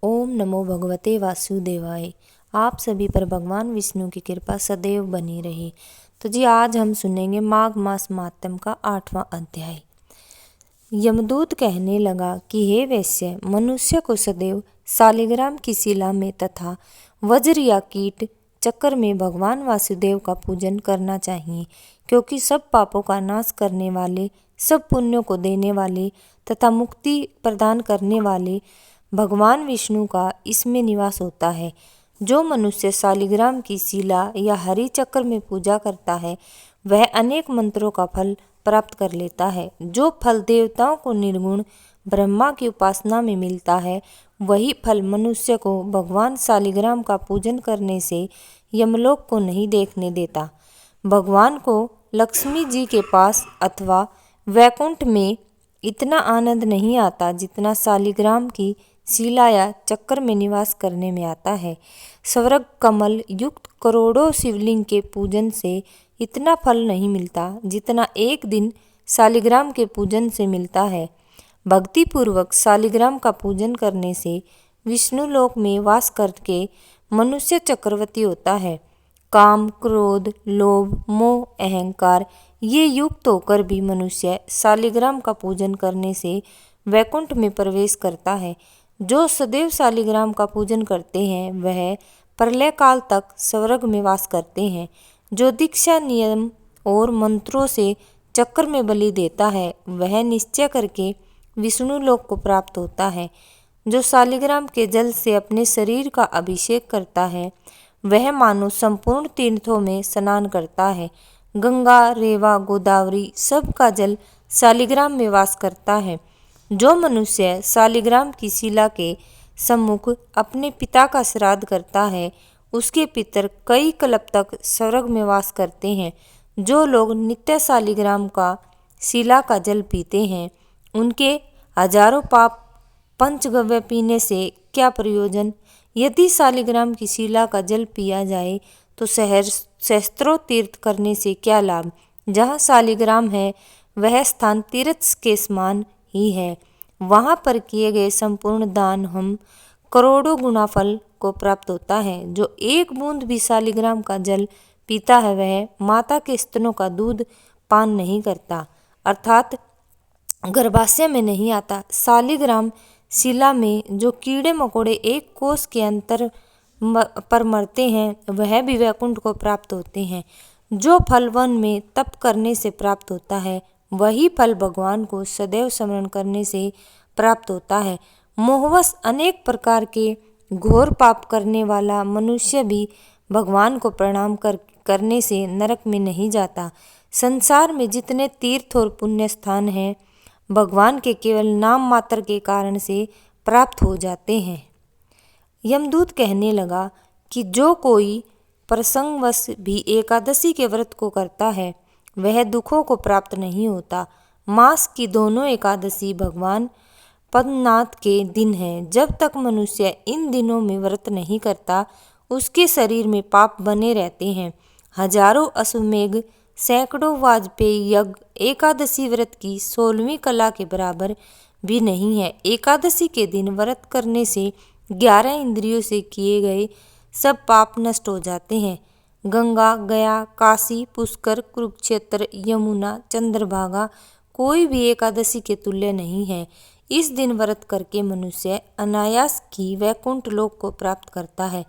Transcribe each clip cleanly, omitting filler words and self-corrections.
ओम नमो भगवते वासुदेवाय। आप सभी पर भगवान विष्णु की कृपा सदैव बनी रहे। तो जी आज हम सुनेंगे माघ मास मातम का 8वां अध्याय। यमदूत कहने लगा कि हे वैश्य, मनुष्य को सदैव सालिग्राम की शिला में तथा वज्र या कीट चक्र में भगवान वासुदेव का पूजन करना चाहिए, क्योंकि सब पापों का नाश करने वाले, सब पुण्यों को देने वाले तथा मुक्ति प्रदान करने वाले भगवान विष्णु का इसमें निवास होता है। जो मनुष्य सालिग्राम की शिला या हरि चक्र में पूजा करता है, वह अनेक मंत्रों का फल प्राप्त कर लेता है। जो फल देवताओं को निर्गुण ब्रह्मा की उपासना में मिलता है, वही फल मनुष्य को भगवान सालिग्राम का पूजन करने से यमलोक को नहीं देखने देता। भगवान को लक्ष्मी जी के पास अथवा वैकुंठ में इतना आनंद नहीं आता जितना सालिग्राम की शिला या चक्र में निवास करने में आता है। स्वर्ग कमल युक्त करोड़ों शिवलिंग के पूजन से इतना फल नहीं मिलता जितना एक दिन सालिग्राम के पूजन से मिलता है। भक्ति पूर्वक सालिग्राम का पूजन करने से विष्णु लोक में वास करके मनुष्य चक्रवर्ती होता है। काम, क्रोध, लोभ, मोह, अहंकार ये युक्त होकर भी मनुष्य सालिग्राम का पूजन करने से वैकुंठ में प्रवेश करता है। जो सदैव सालिग्राम का पूजन करते हैं, वह प्रलय काल तक स्वर्ग में वास करते हैं। जो दीक्षा, नियम और मंत्रों से चक्र में बलि देता है, वह निश्चय करके विष्णु लोक को प्राप्त होता है। जो सालिग्राम के जल से अपने शरीर का अभिषेक करता है, वह मानो संपूर्ण तीर्थों में स्नान करता है। गंगा, रेवा, गोदावरी सब का जल सालिग्राम में वास करता है। जो मनुष्य सालिग्राम की शिला के सम्मुख अपने पिता का श्राद्ध करता है, उसके पितर कई कल्प तक स्वर्ग में वास करते हैं। जो लोग नित्य सालिग्राम का शिला का जल पीते हैं, उनके हजारों पाप पंचगव्य पीने से क्या प्रयोजन। यदि सालिग्राम की शिला का जल पिया जाए तो सहस्त्रों तीर्थ करने से क्या लाभ। जहाँ सालिग्राम है, वह स्थान तीर्थ के समान ही है। वहाँ पर किए गए संपूर्ण दान हम करोड़ों गुना फल को प्राप्त होता है। जो एक बूंद भी सालिग्राम का जल पीता है, वह माता के स्तनों का दूध पान नहीं करता, अर्थात गर्भाशय में नहीं आता। सालिग्राम शिला में जो कीड़े मकोड़े एक कोस के अंतर पर मरते हैं, वह भी वैकुंठ को प्राप्त होते हैं। जो फल वन में तप करने से प्राप्त होता है, वही फल भगवान को सदैव स्मरण करने से प्राप्त होता है। मोहवश अनेक प्रकार के घोर पाप करने वाला मनुष्य भी भगवान को प्रणाम करने से नरक में नहीं जाता। संसार में जितने तीर्थ और पुण्य स्थान हैं, भगवान के केवल नाम मात्र के कारण से प्राप्त हो जाते हैं। यमदूत कहने लगा कि जो कोई प्रसंगवश भी एकादशी के व्रत को करता है, वह दुखों को प्राप्त नहीं होता। मास की दोनों एकादशी भगवान पद्मनाथ के दिन है। जब तक मनुष्य इन दिनों में व्रत नहीं करता, उसके शरीर में पाप बने रहते हैं। हजारों अश्वमेघ, सैकड़ों वाजपेयी यज्ञ एकादशी व्रत की 16वीं कला के बराबर भी नहीं है। एकादशी के दिन व्रत करने से 11 इंद्रियों से किए गए सब पाप नष्ट हो जाते हैं। गंगा, गया, काशी, पुष्कर, कुरुक्षेत्र, यमुना, चंद्रभागा कोई भी एकादशी के तुल्य नहीं है। इस दिन व्रत करके मनुष्य अनायास की वैकुंठ लोक को प्राप्त करता है।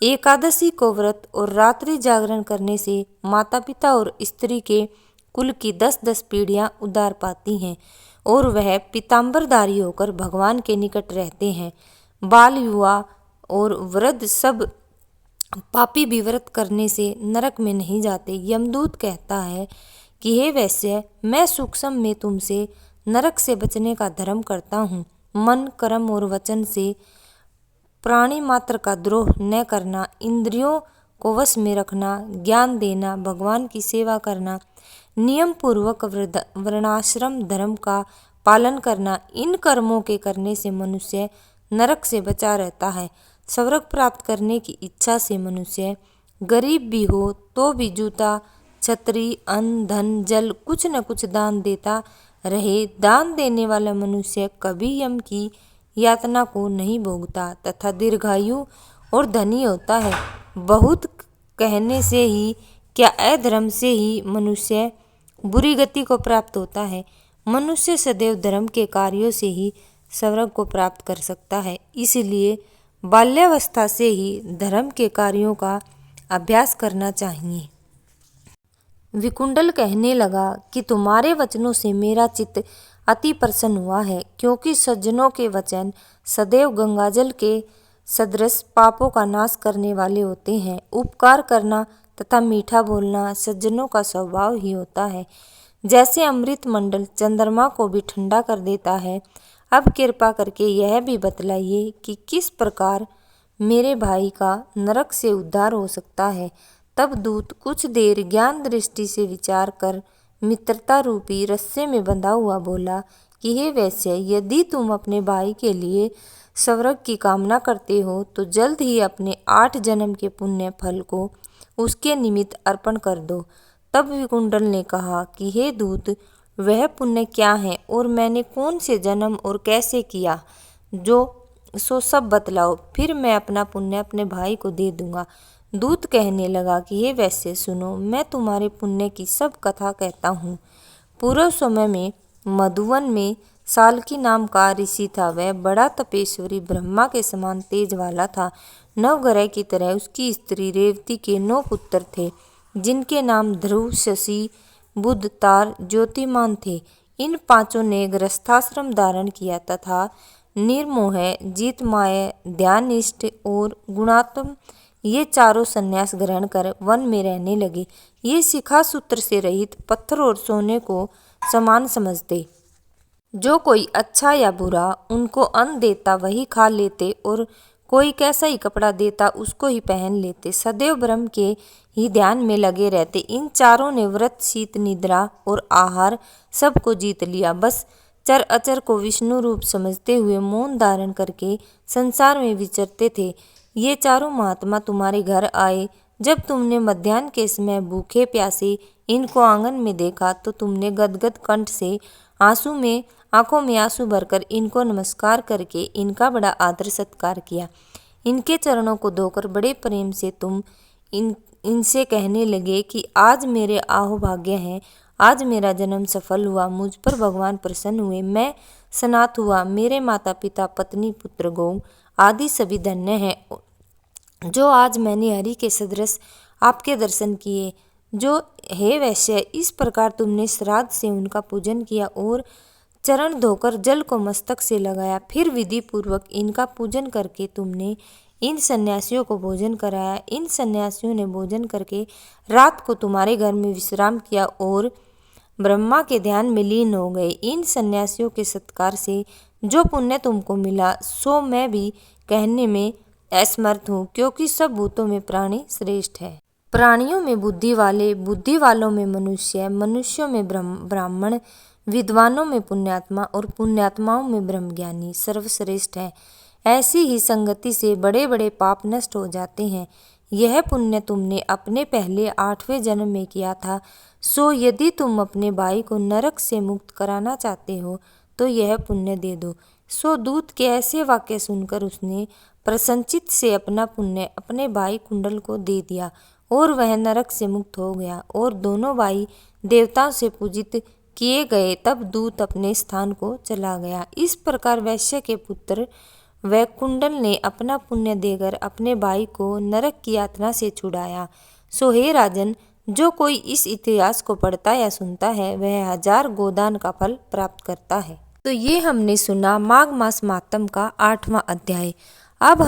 एकादशी को व्रत और रात्रि जागरण करने से माता पिता और स्त्री के कुल की 10-10 पीढ़ियां उद्धार पाती हैं और वह पीताम्बरधारी होकर भगवान के निकट रहते हैं। बाल, युवा और वृद्ध सब पापी भी व्रत करने से नरक में नहीं जाते। यमदूत कहता है कि हे वैश्य, मैं सूक्ष्म में तुमसे नरक से बचने का धर्म करता हूँ। मन, कर्म और वचन से प्राणी मात्र का द्रोह न करना, इंद्रियों को वश में रखना, ज्ञान देना, भगवान की सेवा करना, नियम पूर्वक वर्णाश्रम धर्म का पालन करना, इन कर्मों के करने से मनुष्य नरक से बचा रहता है। स्वर्ग प्राप्त करने की इच्छा से मनुष्य गरीब भी हो तो भी जूता, छतरी, अन्न, धन, जल कुछ न कुछ दान देता रहे। दान देने वाला मनुष्य कभी यम की यातना को नहीं भोगता तथा दीर्घायु और धनी होता है। बहुत कहने से ही क्या अधर्म से ही मनुष्य बुरी गति को प्राप्त होता है। मनुष्य सदैव धर्म के कार्यों से ही स्वर्ग को प्राप्त कर सकता है। इसलिए बाल्यावस्था से ही धर्म के कार्यों का अभ्यास करना चाहिए। विकुंडल कहने लगा कि तुम्हारे वचनों से मेरा चित्त अति प्रसन्न हुआ है, क्योंकि सज्जनों के वचन सदैव गंगाजल के सदृश पापों का नाश करने वाले होते हैं। उपकार करना तथा मीठा बोलना सज्जनों का स्वभाव ही होता है। जैसे अमृत मंडल चंद्रमा को भी ठंडा कर देता है। अब कृपा करके यह भी बतलाइए कि किस प्रकार मेरे भाई का नरक से उद्धार हो सकता है। तब दूत कुछ देर ज्ञान दृष्टि से विचार कर मित्रता रूपी रस्से में बंधा हुआ बोला कि हे वैश्य, यदि तुम अपने भाई के लिए स्वर्ग की कामना करते हो तो जल्द ही अपने 8 जन्म के पुण्य फल को उसके निमित्त अर्पण कर दो। तब विकुंडल ने कहा कि हे दूत, वह पुण्य क्या है और मैंने कौन से जन्म और कैसे किया, जो सो सब बतलाओ, फिर मैं अपना पुण्य अपने भाई को दे दूंगा। दूत कहने लगा कि हे वैश्य सुनो, मैं तुम्हारे पुण्य की सब कथा कहता हूँ। पूर्व समय में मधुवन में साल्की नाम का ऋषि था। वह बड़ा तपेश्वरी ब्रह्मा के समान तेज वाला था। नवग्रह की तरह उसकी स्त्री रेवती के 9 पुत्र थे, जिनके नाम ध्रुव, शशि, बुध, तार, ज्योतिमान थे। इन 5 ने गृहस्थाश्रम धारण किया तथा निर्मोह, जितमाय, ध्यानिष्ठ और गुणात्म ये चारों संन्यास ग्रहण कर वन में रहने लगे। ये शिखा सूत्र से रहित पत्थर और सोने को समान समझते। जो कोई अच्छा या बुरा उनको अन्न देता वही खा लेते और कोई कैसा ही कपड़ा देता उसको ही पहन लेते। सदैव ब्रह्म के ही ध्यान में लगे रहते। इन चारों ने व्रत, शीत, निद्रा और आहार सबको जीत लिया। बस चर अचर को विष्णु रूप समझते हुए मौन धारण करके संसार में विचरते थे। ये चारों महात्मा तुम्हारे घर आए। जब तुमने मध्याह्न के समय भूखे प्यासे इनको आंगन में देखा तो तुमने गदगद कंठ से आंखों में आंसू भरकर इनको नमस्कार करके इनका बड़ा आदर सत्कार किया। इनके चरणों को धोकर बड़े प्रेम से तुम इनसे कहने लगे कि आज मेरे आहोभाग्य हैं, आज मेरा जन्म सफल हुआ, मुझ पर भगवान प्रसन्न हुए, मैं सनात हुआ, मेरे माता पिता, पत्नी, पुत्र, गौ आदि सभी धन्य हैं, जो आज मैंने हरि के सदृश आपके दर्शन किए। जो हे वैश्य, इस प्रकार तुमने श्राद्ध से उनका पूजन किया और चरण धोकर जल को मस्तक से लगाया। फिर विधि पूर्वक इनका पूजन करके तुमने इन सन्यासियों को भोजन कराया। इन सन्यासियों ने भोजन करके रात को तुम्हारे घर में विश्राम किया और ब्रह्मा के ध्यान में लीन हो गए। इन सन्यासियों के सत्कार से जो पुण्य तुमको मिला सो मैं भी कहने में असमर्थ हूँ, क्योंकि सब भूतों में प्राणी श्रेष्ठ है। प्राणियों में बुद्धि वाले, बुद्धि वालों में मनुष्य, मनुष्यों में ब्राह्मण, विद्वानों में पुण्यात्मा और पुण्यात्माओं में ब्रह्मज्ञानी सर्वश्रेष्ठ है। ऐसी ही संगति से बड़े बड़े पाप नष्ट हो जाते हैं। यह पुण्य तुमने अपने पहले 8वें जन्म में किया था। सो यदि तुम अपने भाई को नरक से मुक्त कराना चाहते हो तो यह पुण्य दे दो। सो दूत के ऐसे वाक्य सुनकर उसने प्रसन्नचित्त से अपना पुण्य अपने भाई कुंडल को दे दिया और वह नरक से मुक्त हो गया और दोनों भाई देवताओं से पूजित किए गए। तब दूत अपने स्थान को चला गया। इस प्रकार वैश्य के पुत्र वैकुंडल ने अपना पुण्य देकर अपने भाई को नरक की यातना से छुड़ाया। सो हे राजन, जो कोई इस इतिहास को पढ़ता या सुनता है वह 1000 गोदान का फल प्राप्त करता है। तो ये हमने सुना माघ मास मातम का 8वां अध्याय। अब